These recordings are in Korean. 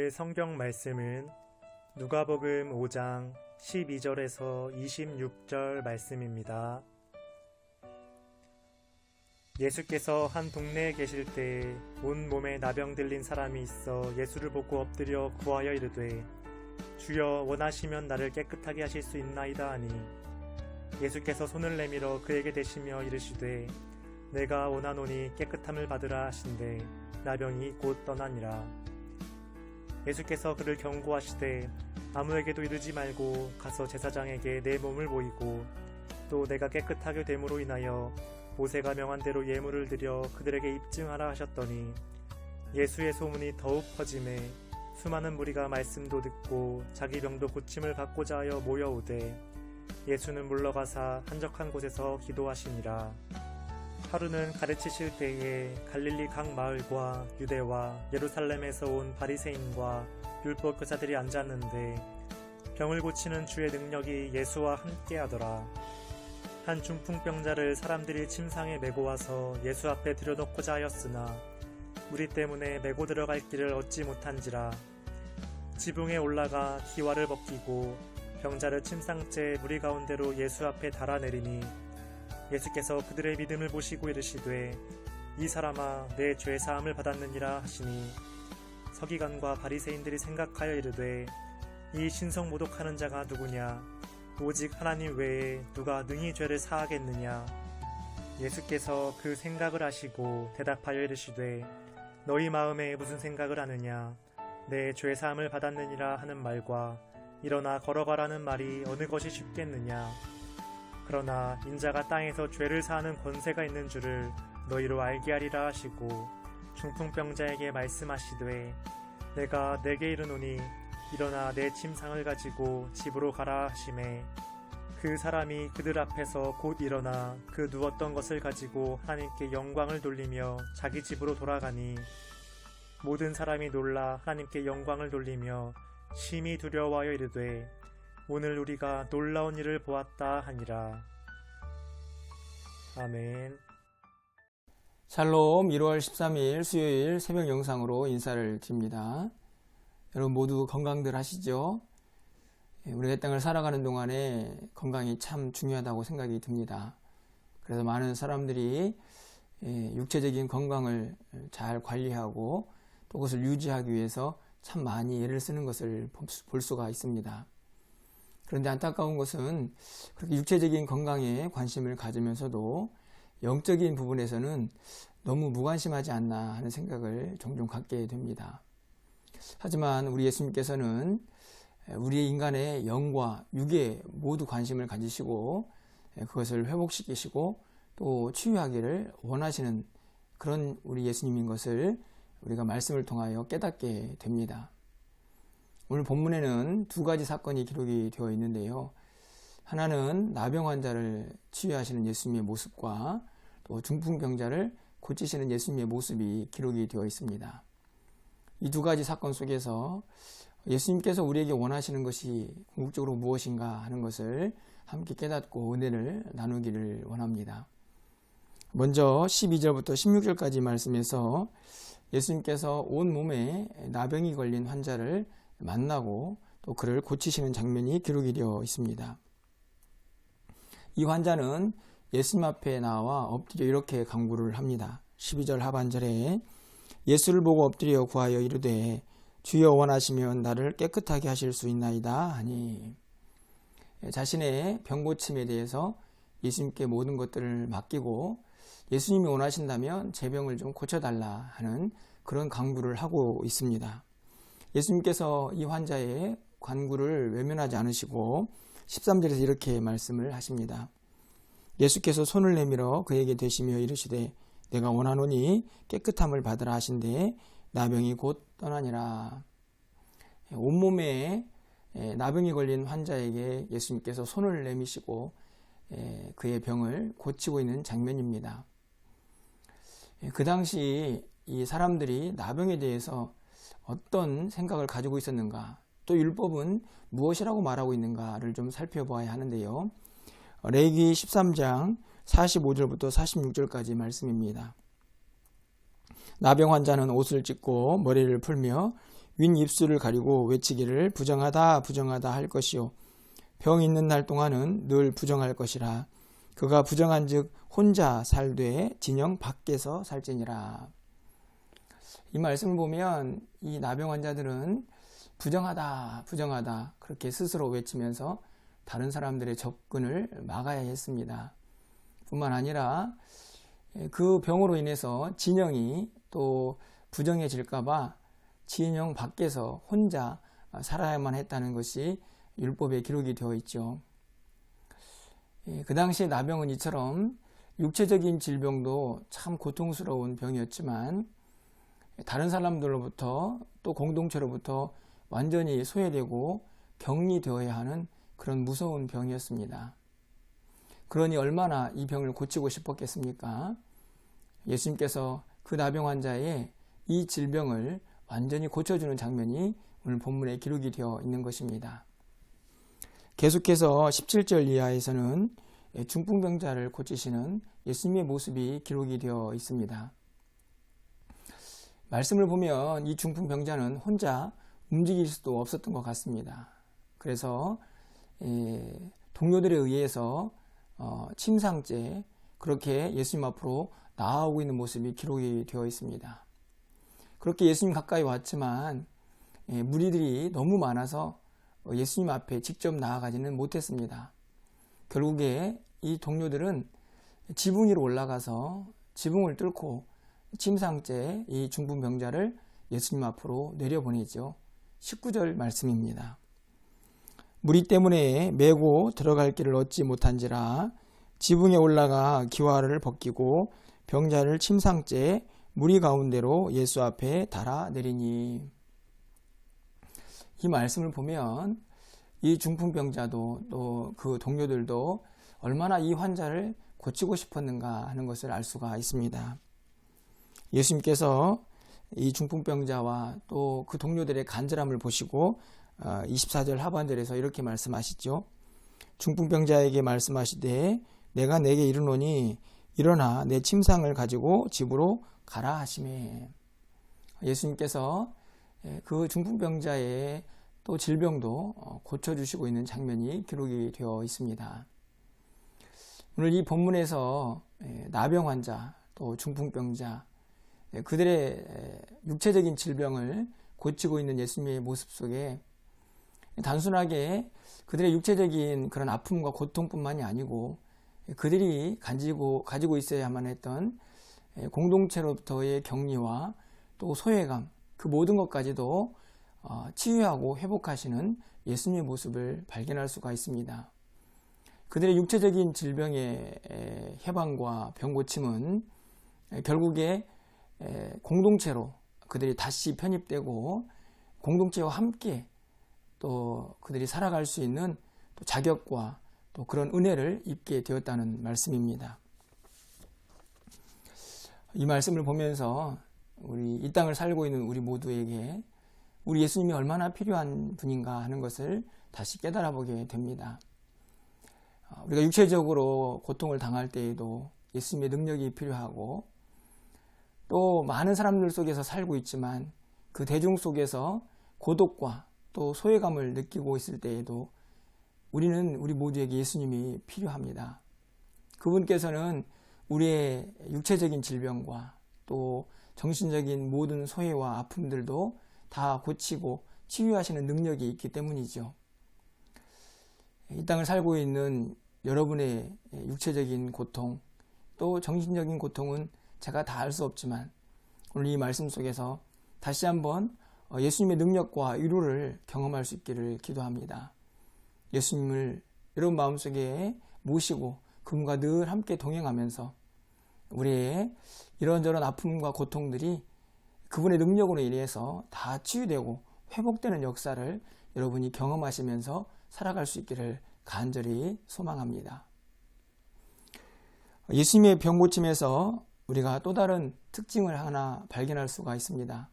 오늘 성경 말씀은 누가복음 5장 12절에서 26절 말씀입니다. 예수께서 한 동네에 계실 때 온 몸에 나병 들린 사람이 있어 예수를 보고 엎드려 구하여 이르되 주여 원하시면 나를 깨끗하게 하실 수 있나이다 하니 예수께서 손을 내밀어 그에게 대시며 이르시되 내가 원하노니 깨끗함을 받으라 하신대 나병이 곧 떠나니라. 예수께서 그를 경고하시되 아무에게도 이르지 말고 가서 제사장에게 내 몸을 보이고 또 내가 깨끗하게 됨으로 인하여 모세가 명한 대로 예물을 드려 그들에게 입증하라 하셨더니 예수의 소문이 더욱 퍼지매 수많은 무리가 말씀도 듣고 자기 병도 고침을 받고자 하여 모여오되 예수는 물러가사 한적한 곳에서 기도하시니라. 하루는 가르치실 때에 갈릴리 각 마을과 유대와 예루살렘에서 온 바리새인과 율법 교사들이 앉았는데 병을 고치는 주의 능력이 예수와 함께하더라. 한 중풍병자를 사람들이 침상에 메고 와서 예수 앞에 들여놓고자 하였으나 무리 때문에 메고 들어갈 길을 얻지 못한지라. 지붕에 올라가 기와를 벗기고 병자를 침상째 무리 가운데로 예수 앞에 달아내리니 예수께서 그들의 믿음을 보시고 이르시되 이 사람아 내 죄 사함을 받았느니라 하시니 서기관과 바리새인들이 생각하여 이르되 이 신성 모독하는 자가 누구냐 오직 하나님 외에 누가 능히 죄를 사하겠느냐. 예수께서 그 생각을 아시고 대답하여 이르시되 너희 마음에 무슨 생각을 하느냐 내 죄 사함을 받았느니라 하는 말과 일어나 걸어가라는 말이 어느 것이 쉽겠느냐. 그러나 인자가 땅에서 죄를 사하는 권세가 있는 줄을 너희로 알게 하리라 하시고 중풍병자에게 말씀하시되 내가 네게 이르노니 일어나 내 침상을 가지고 집으로 가라 하시매 그 사람이 그들 앞에서 곧 일어나 그 누웠던 것을 가지고 하나님께 영광을 돌리며 자기 집으로 돌아가니 모든 사람이 놀라 하나님께 영광을 돌리며 심히 두려워하여 이르되 오늘 우리가 놀라운 일을 보았다 하니라. 아멘. 샬롬. 1월 13일 수요일 새벽 영상으로 인사를 드립니다. 여러분 모두 건강들 하시죠? 우리가 이 땅을 살아가는 동안에 건강이 참 중요하다고 생각이 듭니다. 그래서 많은 사람들이 육체적인 건강을 잘 관리하고 또 그것을 유지하기 위해서 참 많이 애를 쓰는 것을 볼 수가 있습니다. 그런데 안타까운 것은 그렇게 육체적인 건강에 관심을 가지면서도 영적인 부분에서는 너무 무관심하지 않나 하는 생각을 종종 갖게 됩니다. 하지만 우리 예수님께서는 우리 인간의 영과 육에 모두 관심을 가지시고 그것을 회복시키시고 또 치유하기를 원하시는 그런 우리 예수님인 것을 우리가 말씀을 통하여 깨닫게 됩니다. 오늘 본문에는 두 가지 사건이 기록이 되어 있는데요. 하나는 나병 환자를 치유하시는 예수님의 모습과 또 중풍병자를 고치시는 예수님의 모습이 기록이 되어 있습니다. 이 두 가지 사건 속에서 예수님께서 우리에게 원하시는 것이 궁극적으로 무엇인가 하는 것을 함께 깨닫고 은혜를 나누기를 원합니다. 먼저 12절부터 16절까지 말씀에서 예수님께서 온 몸에 나병이 걸린 환자를 만나고 또 그를 고치시는 장면이 기록이 되어 있습니다. 이 환자는 예수님 앞에 나와 엎드려 이렇게 간구를 합니다. 12절 하반절에 예수를 보고 엎드려 구하여 이르되 주여 원하시면 나를 깨끗하게 하실 수 있나이다 하니 자신의 병고침에 대해서 예수님께 모든 것들을 맡기고 예수님이 원하신다면 제 병을 좀 고쳐달라 하는 그런 간구를 하고 있습니다. 예수님께서 이 환자의 간구를 외면하지 않으시고 13절에서 이렇게 말씀을 하십니다. 예수께서 손을 내밀어 그에게 대시며 이르시되 내가 원하노니 깨끗함을 받으라 하신대 나병이 곧 떠나니라. 온몸에 나병이 걸린 환자에게 예수님께서 손을 내미시고 그의 병을 고치고 있는 장면입니다. 그 당시 이 사람들이 나병에 대해서 어떤 생각을 가지고 있었는가, 또 율법은 무엇이라고 말하고 있는가를 좀 살펴봐야 하는데요. 레위기 13장 45절부터 46절까지 말씀입니다. 나병 환자는 옷을 찢고 머리를 풀며 윈 입술을 가리고 외치기를 부정하다 부정하다 할 것이요 병 있는 날 동안은 늘 부정할 것이라. 그가 부정한즉 혼자 살되 진영 밖에서 살지니라. 이 말씀을 보면 이 나병 환자들은 부정하다 부정하다 그렇게 스스로 외치면서 다른 사람들의 접근을 막아야 했습니다. 뿐만 아니라 그 병으로 인해서 진영이 또 부정해질까봐 진영 밖에서 혼자 살아야만 했다는 것이 율법에 기록이 되어 있죠. 그 당시에 나병은 이처럼 육체적인 질병도 참 고통스러운 병이었지만 다른 사람들로부터 또 공동체로부터 완전히 소외되고 격리되어야 하는 그런 무서운 병이었습니다. 그러니 얼마나 이 병을 고치고 싶었겠습니까? 예수님께서 그 나병 환자의 이 질병을 완전히 고쳐주는 장면이 오늘 본문에 기록이 되어 있는 것입니다. 계속해서 17절 이하에서는 중풍병자를 고치시는 예수님의 모습이 기록이 되어 있습니다. 말씀을 보면 이 중풍병자는 혼자 움직일 수도 없었던 것 같습니다. 그래서 동료들에 의해서 침상째 그렇게 예수님 앞으로 나아오고 있는 모습이 기록이 되어 있습니다. 그렇게 예수님 가까이 왔지만 무리들이 너무 많아서 예수님 앞에 직접 나아가지는 못했습니다. 결국에 이 동료들은 지붕 위로 올라가서 지붕을 뚫고 침상째 이 중풍병자를 예수님 앞으로 내려보내죠. 19절 말씀입니다. 무리 때문에 메고 들어갈 길을 얻지 못한지라 지붕에 올라가 기와를 벗기고 병자를 침상째 무리 가운데로 예수 앞에 달아내리니. 이 말씀을 보면 이 중풍병자도 또 그 동료들도 얼마나 이 환자를 고치고 싶었는가 하는 것을 알 수가 있습니다. 예수님께서 이 중풍병자와 또 그 동료들의 간절함을 보시고 24절 하반절에서 이렇게 말씀하시죠. 중풍병자에게 말씀하시되 내가 내게 이르노니 일어나 내 침상을 가지고 집으로 가라 하시매. 예수님께서 그 중풍병자의 또 질병도 고쳐주시고 있는 장면이 기록이 되어 있습니다. 오늘 이 본문에서 나병 환자 또 중풍병자 그들의 육체적인 질병을 고치고 있는 예수님의 모습 속에 단순하게 그들의 육체적인 그런 아픔과 고통뿐만이 아니고 그들이 가지고 있어야만 했던 공동체로부터의 격리와 또 소외감 그 모든 것까지도 치유하고 회복하시는 예수님의 모습을 발견할 수가 있습니다. 그들의 육체적인 질병의 해방과 병고침은 결국에 공동체로 그들이 다시 편입되고 공동체와 함께 또 그들이 살아갈 수 있는 또 자격과 또 그런 은혜를 입게 되었다는 말씀입니다. 이 말씀을 보면서 우리 이 땅을 살고 있는 우리 모두에게 우리 예수님이 얼마나 필요한 분인가 하는 것을 다시 깨달아 보게 됩니다. 우리가 육체적으로 고통을 당할 때에도 예수님의 능력이 필요하고 또 많은 사람들 속에서 살고 있지만 그 대중 속에서 고독과 또 소외감을 느끼고 있을 때에도 우리 모두에게 예수님이 필요합니다. 그분께서는 우리의 육체적인 질병과 또 정신적인 모든 소외와 아픔들도 다 고치고 치유하시는 능력이 있기 때문이죠. 이 땅을 살고 있는 여러분의 육체적인 고통 또 정신적인 고통은 제가 다 알 수 없지만 오늘 이 말씀 속에서 다시 한번 예수님의 능력과 위로를 경험할 수 있기를 기도합니다. 예수님을 여러분 마음속에 모시고 그분과 늘 함께 동행하면서 우리의 이런저런 아픔과 고통들이 그분의 능력으로 인해서 다 치유되고 회복되는 역사를 여러분이 경험하시면서 살아갈 수 있기를 간절히 소망합니다. 예수님의 병고침에서 우리가 또 다른 특징을 하나 발견할 수가 있습니다.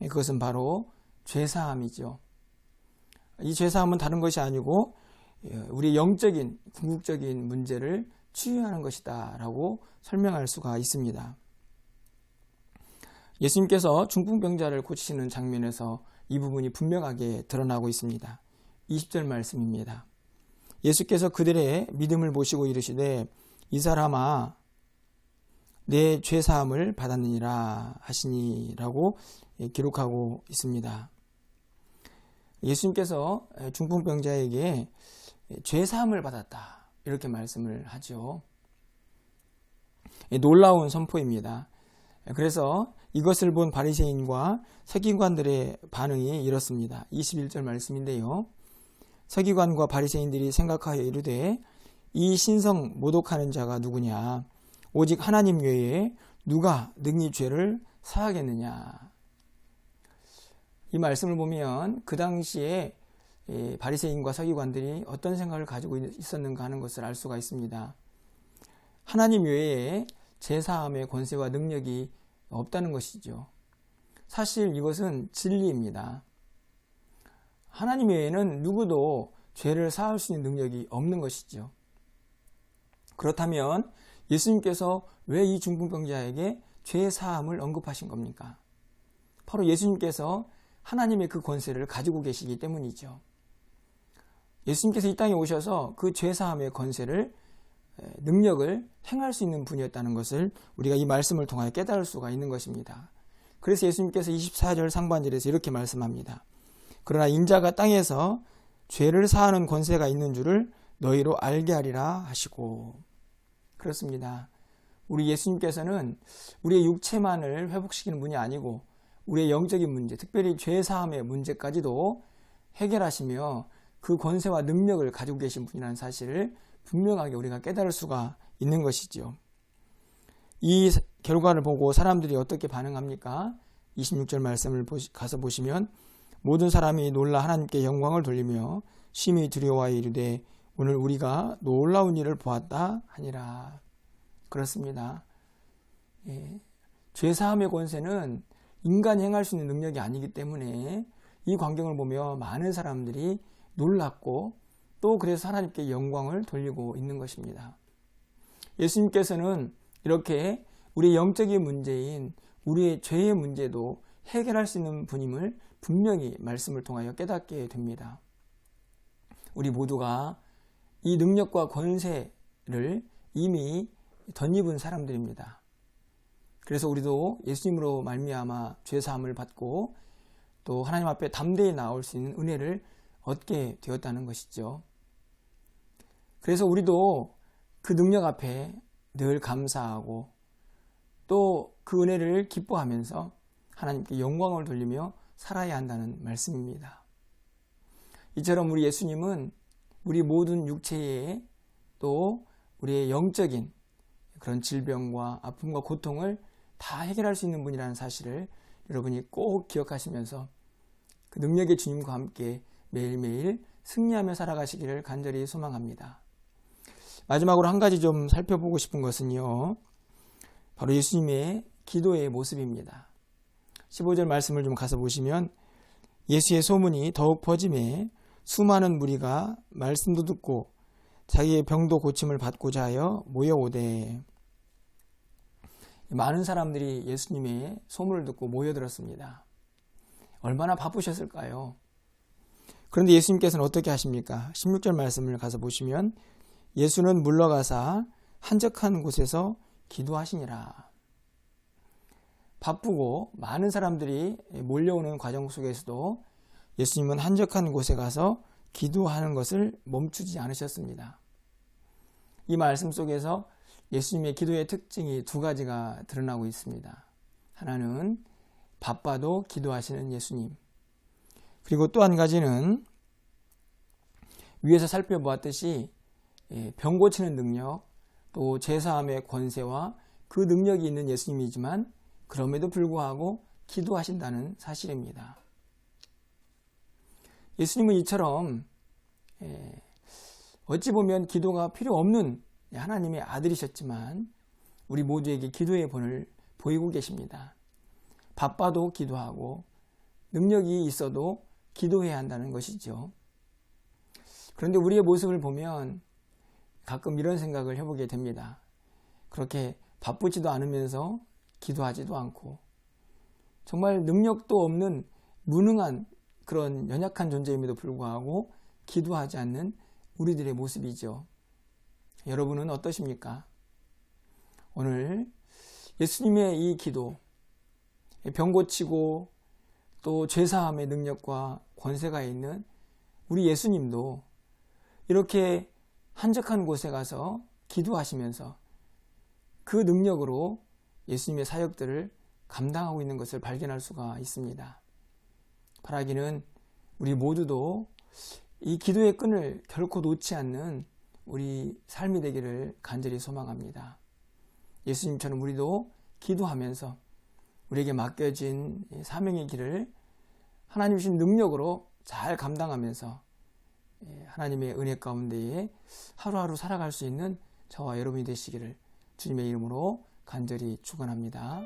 그것은 바로 죄사함이죠. 이 죄사함은 다른 것이 아니고 우리 영적인 궁극적인 문제를 치유하는 것이다 라고 설명할 수가 있습니다. 예수님께서 중풍병자를 고치시는 장면에서 이 부분이 분명하게 드러나고 있습니다. 20절 말씀입니다. 예수께서 그들의 믿음을 보시고 이르시되 이 사람아 내 죄사함을 받았느니라 하시니라고 기록하고 있습니다. 예수님께서 중풍병자에게 죄사함을 받았다 이렇게 말씀을 하죠. 놀라운 선포입니다. 그래서 이것을 본 바리새인과 서기관들의 반응이 이렇습니다. 21절 말씀인데요. 서기관과 바리새인들이 생각하여 이르되 이 신성 모독하는 자가 누구냐? 오직 하나님 외에 누가 능히 죄를 사하겠느냐? 이 말씀을 보면 그 당시에 바리새인과 서기관들이 어떤 생각을 가지고 있었는가 하는 것을 알 수가 있습니다. 하나님 외에 제사함의 권세와 능력이 없다는 것이죠. 사실 이것은 진리입니다. 하나님 외에는 누구도 죄를 사할 수 있는 능력이 없는 것이죠. 그렇다면 예수님께서 왜 이 중풍병자에게 죄 사함을 언급하신 겁니까? 바로 예수님께서 하나님의 그 권세를 가지고 계시기 때문이죠. 예수님께서 이 땅에 오셔서 그 죄 사함의 권세를 능력을 행할 수 있는 분이었다는 것을 우리가 이 말씀을 통하여 깨달을 수가 있는 것입니다. 그래서 예수님께서 24절 상반절에서 이렇게 말씀합니다. 그러나 인자가 땅에서 죄를 사하는 권세가 있는 줄을 너희로 알게 하리라 하시고. 그렇습니다. 우리 예수님께서는 우리의 육체만을 회복시키는 분이 아니고 우리의 영적인 문제, 특별히 죄 사함의 문제까지도 해결하시며 그 권세와 능력을 가지고 계신 분이라는 사실을 분명하게 우리가 깨달을 수가 있는 것이죠. 이 결과를 보고 사람들이 어떻게 반응합니까? 26절 말씀을 가서 보시면 모든 사람이 놀라 하나님께 영광을 돌리며 심히 두려워하여 이르되 오늘 우리가 놀라운 일을 보았다 하니라. 그렇습니다. 죄사함의 권세는 인간이 행할 수 있는 능력이 아니기 때문에 이 광경을 보며 많은 사람들이 놀랐고 또 그래서 하나님께 영광을 돌리고 있는 것입니다. 예수님께서는 이렇게 우리의 영적인 문제인 우리의 죄의 문제도 해결할 수 있는 분임을 분명히 말씀을 통하여 깨닫게 됩니다. 우리 모두가 이 능력과 권세를 이미 덧입은 사람들입니다. 그래서 우리도 예수님으로 말미암아 죄사함을 받고 또 하나님 앞에 담대히 나올 수 있는 은혜를 얻게 되었다는 것이죠. 그래서 우리도 그 능력 앞에 늘 감사하고 또 그 은혜를 기뻐하면서 하나님께 영광을 돌리며 살아야 한다는 말씀입니다. 이처럼 우리 예수님은 우리 모든 육체의 또 우리의 영적인 그런 질병과 아픔과 고통을 다 해결할 수 있는 분이라는 사실을 여러분이 꼭 기억하시면서 그 능력의 주님과 함께 매일매일 승리하며 살아가시기를 간절히 소망합니다. 마지막으로 한 가지 좀 살펴보고 싶은 것은요. 바로 예수님의 기도의 모습입니다. 15절 말씀을 좀 가서 보시면 예수의 소문이 더욱 퍼짐에 수많은 무리가 말씀도 듣고 자기의 병도 고침을 받고자 하여 모여오되. 많은 사람들이 예수님의 소문을 듣고 모여들었습니다. 얼마나 바쁘셨을까요? 그런데 예수님께서는 어떻게 하십니까? 16절 말씀을 가서 보시면 예수는 물러가사 한적한 곳에서 기도하시니라. 바쁘고 많은 사람들이 몰려오는 과정 속에서도 예수님은 한적한 곳에 가서 기도하는 것을 멈추지 않으셨습니다. 이 말씀 속에서 예수님의 기도의 특징이 두 가지가 드러나고 있습니다. 하나는 바빠도 기도하시는 예수님, 그리고 또 한 가지는 위에서 살펴보았듯이 병 고치는 능력, 또 제사함의 권세와 그 능력이 있는 예수님이지만 그럼에도 불구하고 기도하신다는 사실입니다. 예수님은 이처럼 어찌 보면 기도가 필요 없는 하나님의 아들이셨지만 우리 모두에게 기도의 본을 보이고 계십니다. 바빠도 기도하고 능력이 있어도 기도해야 한다는 것이죠. 그런데 우리의 모습을 보면 가끔 이런 생각을 해보게 됩니다. 그렇게 바쁘지도 않으면서 기도하지도 않고 정말 능력도 없는 무능한 그런 연약한 존재임에도 불구하고 기도하지 않는 우리들의 모습이죠. 여러분은 어떠십니까? 오늘 예수님의 이 기도, 병 고치고 또 죄사함의 능력과 권세가 있는 우리 예수님도 이렇게 한적한 곳에 가서 기도하시면서 그 능력으로 예수님의 사역들을 감당하고 있는 것을 발견할 수가 있습니다. 바라기는 우리 모두도 이 기도의 끈을 결코 놓지 않는 우리 삶이 되기를 간절히 소망합니다. 예수님처럼 우리도 기도하면서 우리에게 맡겨진 사명의 길을 하나님 주신 능력으로 잘 감당하면서 하나님의 은혜 가운데에 하루하루 살아갈 수 있는 저와 여러분이 되시기를 주님의 이름으로 간절히 축원합니다.